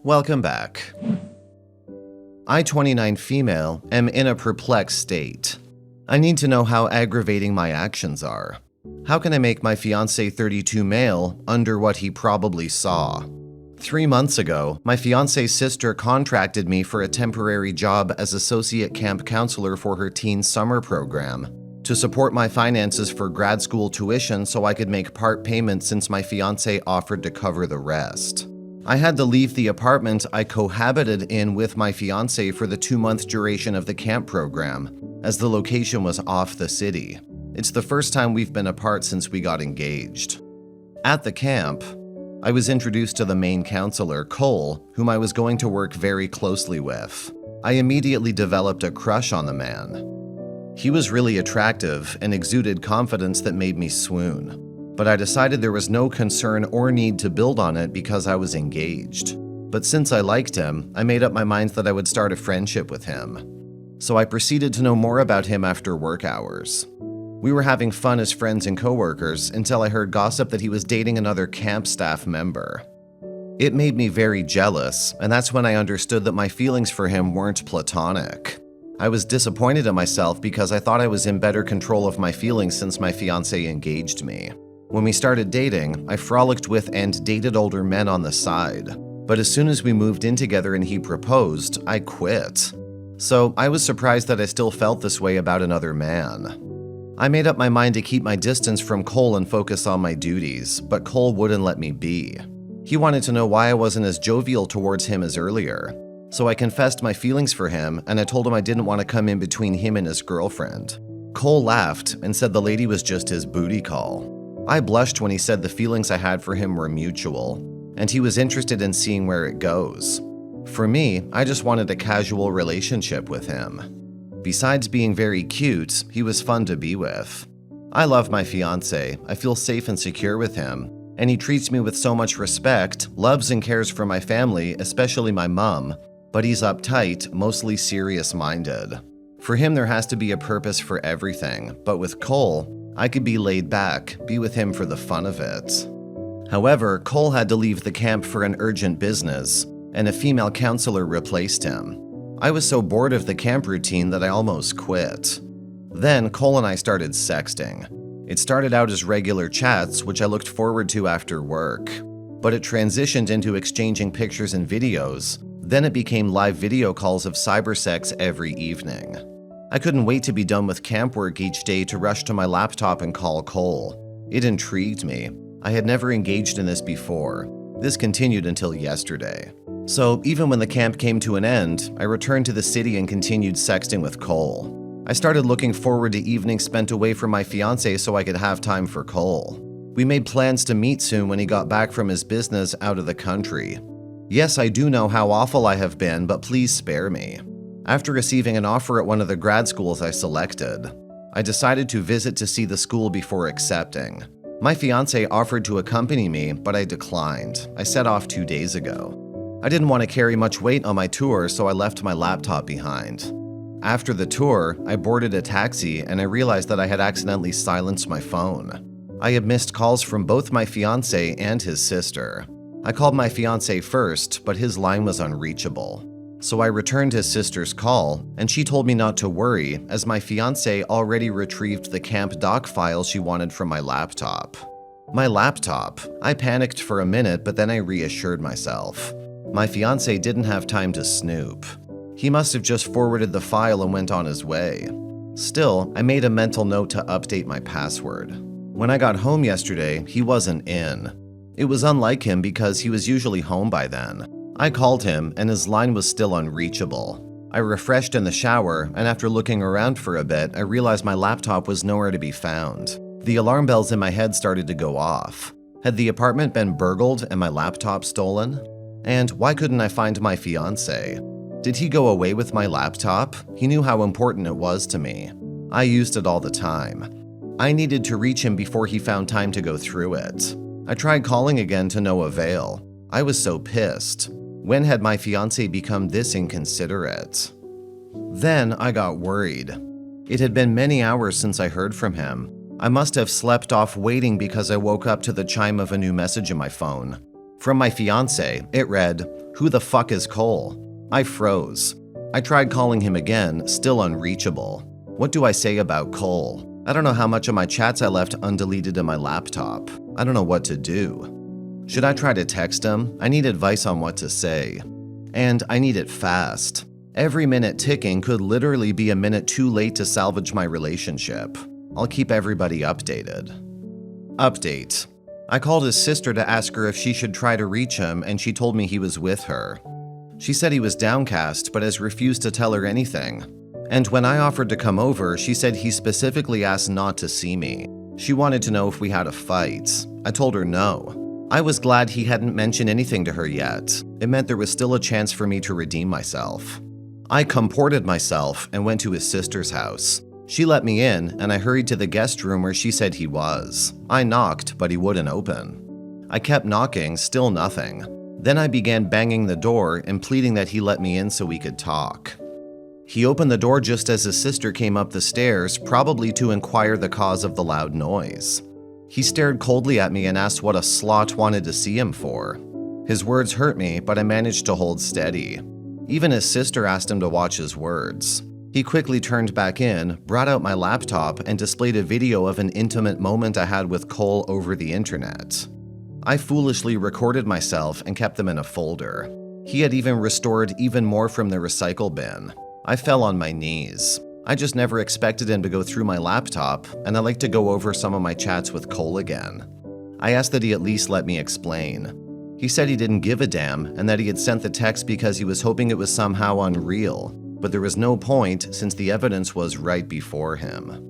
Welcome back. I, 29 female, am in a perplexed state. I need to know how aggravating my actions are. How can I make my fiancé 32 male under what he probably saw? 3 months ago, my fiancé's sister contracted me for a temporary job as associate camp counselor for her teen summer program to support my finances for grad school tuition so I could make part payments since my fiancé offered to cover the rest. I had to leave the apartment I cohabited in with my fiancé for the 2-month duration of the camp program, as the location was off the city. It's the first time we've been apart since we got engaged. At the camp, I was introduced to the main counselor, Cole, whom I was going to work very closely with. I immediately developed a crush on the man. He was really attractive and exuded confidence that made me swoon. But I decided there was no concern or need to build on it because I was engaged. But since I liked him, I made up my mind that I would start a friendship with him. So I proceeded to know more about him after work hours. We were having fun as friends and coworkers until I heard gossip that he was dating another camp staff member. It made me very jealous, and that's when I understood that my feelings for him weren't platonic. I was disappointed in myself because I thought I was in better control of my feelings since my fiancé engaged me. When we started dating, I frolicked with and dated older men on the side. But as soon as we moved in together and he proposed, I quit. So I was surprised that I still felt this way about another man. I made up my mind to keep my distance from Cole and focus on my duties, but Cole wouldn't let me be. He wanted to know why I wasn't as jovial towards him as earlier. So I confessed my feelings for him, and I told him I didn't want to come in between him and his girlfriend. Cole laughed and said the lady was just his booty call. I blushed when he said the feelings I had for him were mutual, and he was interested in seeing where it goes. For me, I just wanted a casual relationship with him. Besides being very cute, he was fun to be with. I love my fiancé, I feel safe and secure with him, and he treats me with so much respect, loves and cares for my family, especially my mom, but he's uptight, mostly serious-minded. For him, there has to be a purpose for everything, but with Cole, I could be laid back, be with him for the fun of it. However, Cole had to leave the camp for an urgent business, and a female counselor replaced him. I was so bored of the camp routine that I almost quit. Then Cole and I started sexting. It started out as regular chats, which I looked forward to after work, but it transitioned into exchanging pictures and videos. Then it became live video calls of cybersex every evening. I couldn't wait to be done with camp work each day to rush to my laptop and call Cole. It intrigued me. I had never engaged in this before. This continued until yesterday. So even when the camp came to an end, I returned to the city and continued sexting with Cole. I started looking forward to evenings spent away from my fiancé so I could have time for Cole. We made plans to meet soon when he got back from his business out of the country. Yes, I do know how awful I have been, but please spare me. After receiving an offer at one of the grad schools I selected, I decided to visit to see the school before accepting. My fiancé offered to accompany me, but I declined. I set off 2 days ago. I didn't want to carry much weight on my tour, so I left my laptop behind. After the tour, I boarded a taxi and I realized that I had accidentally silenced my phone. I had missed calls from both my fiancé and his sister. I called my fiancé first, but his line was unreachable. So I returned his sister's call, and she told me not to worry, as my fiancé already retrieved the camp doc file she wanted from my laptop. My laptop? I panicked for a minute, but then I reassured myself. My fiancé didn't have time to snoop. He must have just forwarded the file and went on his way. Still, I made a mental note to update my password. When I got home yesterday, he wasn't in. It was unlike him because he was usually home by then. I called him, and his line was still unreachable. I refreshed in the shower, and after looking around for a bit, I realized my laptop was nowhere to be found. The alarm bells in my head started to go off. Had the apartment been burgled and my laptop stolen? And why couldn't I find my fiancé? Did he go away with my laptop? He knew how important it was to me. I used it all the time. I needed to reach him before he found time to go through it. I tried calling again to no avail. I was so pissed. When had my fiancé become this inconsiderate? Then I got worried. It had been many hours since I heard from him. I must have slept off waiting because I woke up to the chime of a new message in my phone. From my fiance, it read, "Who the fuck is Cole?" I froze. I tried calling him again, still unreachable. What do I say about Cole? I don't know how much of my chats I left undeleted in my laptop. I don't know what to do. Should I try to text him? I need advice on what to say. And I need it fast. Every minute ticking could literally be a minute too late to salvage my relationship. I'll keep everybody updated. Update. I called his sister to ask her if she should try to reach him, and she told me he was with her. She said he was downcast but has refused to tell her anything. And when I offered to come over, she said he specifically asked not to see me. She wanted to know if we had a fight. I told her no. I was glad he hadn't mentioned anything to her yet. It meant there was still a chance for me to redeem myself. I comported myself and went to his sister's house. She let me in, and I hurried to the guest room where she said he was. I knocked, but he wouldn't open. I kept knocking, still nothing. Then I began banging the door and pleading that he let me in so we could talk. He opened the door just as his sister came up the stairs, probably to inquire the cause of the loud noise. He stared coldly at me and asked what a slut wanted to see him for. His words hurt me, but I managed to hold steady. Even his sister asked him to watch his words. He quickly turned back in, brought out my laptop, and displayed a video of an intimate moment I had with Cole over the internet. I foolishly recorded myself and kept them in a folder. He had even restored even more from the recycle bin. I fell on my knees. I just never expected him to go through my laptop, and I like to go over some of my chats with Cole again. I asked that he at least let me explain. He said he didn't give a damn and that he had sent the text because he was hoping it was somehow unreal, but there was no point since the evidence was right before him.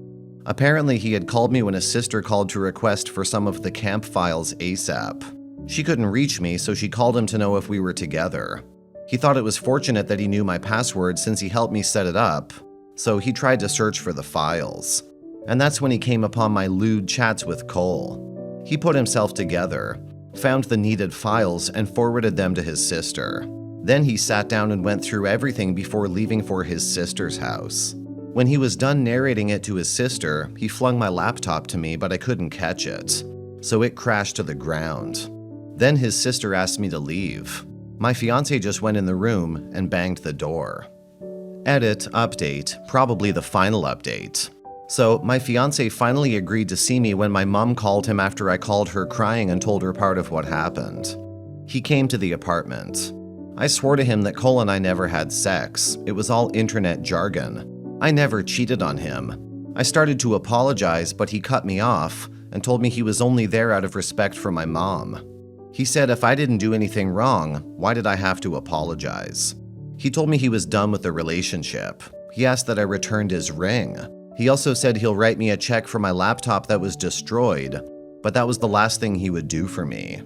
Apparently, he had called me when his sister called to request for some of the camp files ASAP. She couldn't reach me, so she called him to know if we were together. He thought it was fortunate that he knew my password since he helped me set it up, so he tried to search for the files. And that's when he came upon my lewd chats with Cole. He put himself together, found the needed files, and forwarded them to his sister. Then he sat down and went through everything before leaving for his sister's house. When he was done narrating it to his sister, he flung my laptop to me, but I couldn't catch it, so it crashed to the ground. Then his sister asked me to leave. My fiance just went in the room and banged the door. Edit, update, probably the final update. So my fiance finally agreed to see me when my mom called him after I called her crying and told her part of what happened. He came to the apartment. I swore to him that Cole and I never had sex. It was all internet jargon. I never cheated on him. I started to apologize, but he cut me off and told me he was only there out of respect for my mom. He said if I didn't do anything wrong, why did I have to apologize? He told me he was done with the relationship. He asked that I returned his ring. He also said he'll write me a check for my laptop that was destroyed, but that was the last thing he would do for me.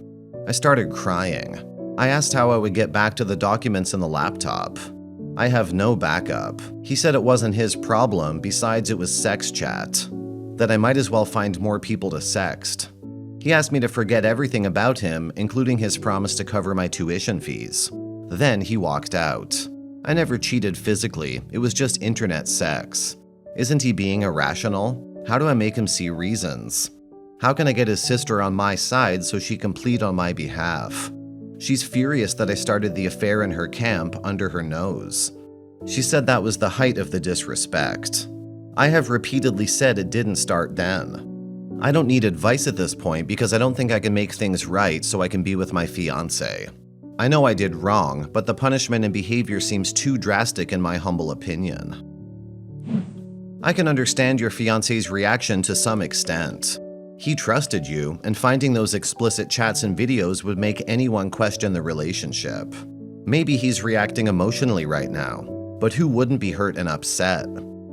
I started crying. I asked how I would get back to the documents in the laptop. I have no backup. He said it wasn't his problem, besides it was sex chat, that I might as well find more people to sext. He asked me to forget everything about him, including his promise to cover my tuition fees. Then he walked out. I never cheated physically, it was just internet sex. Isn't he being irrational? How do I make him see reasons? How can I get his sister on my side so she can plead on my behalf? She's furious that I started the affair in her camp under her nose. She said that was the height of the disrespect. I have repeatedly said it didn't start then. I don't need advice at this point because I don't think I can make things right so I can be with my fiance. I know I did wrong, but the punishment and behavior seems too drastic in my humble opinion. I can understand your fiance's reaction to some extent. He trusted you, and finding those explicit chats and videos would make anyone question the relationship. Maybe he's reacting emotionally right now, but who wouldn't be hurt and upset?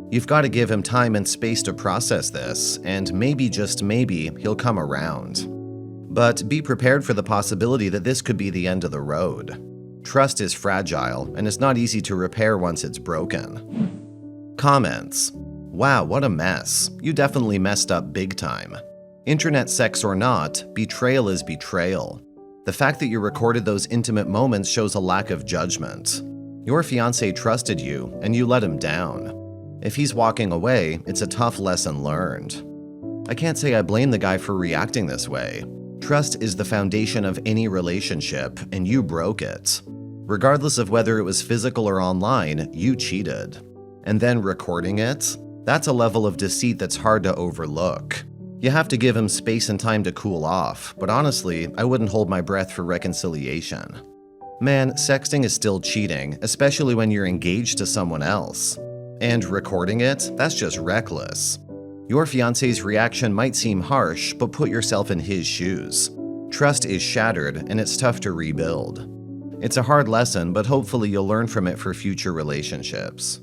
You've got to give him time and space to process this, and maybe, just maybe, he'll come around. But be prepared for the possibility that this could be the end of the road. Trust is fragile, and it's not easy to repair once it's broken. Comments. Wow, what a mess. You definitely messed up big time. Internet sex or not, betrayal is betrayal. The fact that you recorded those intimate moments shows a lack of judgment. Your fiancé trusted you, and you let him down. If he's walking away, it's a tough lesson learned. I can't say I blame the guy for reacting this way. Trust is the foundation of any relationship, and you broke it. Regardless of whether it was physical or online, you cheated. And then recording it? That's a level of deceit that's hard to overlook. You have to give him space and time to cool off, but honestly, I wouldn't hold my breath for reconciliation. Man, sexting is still cheating, especially when you're engaged to someone else. And recording it? That's just reckless. Your fiancé's reaction might seem harsh, but put yourself in his shoes. Trust is shattered, and it's tough to rebuild. It's a hard lesson, but hopefully you'll learn from it for future relationships.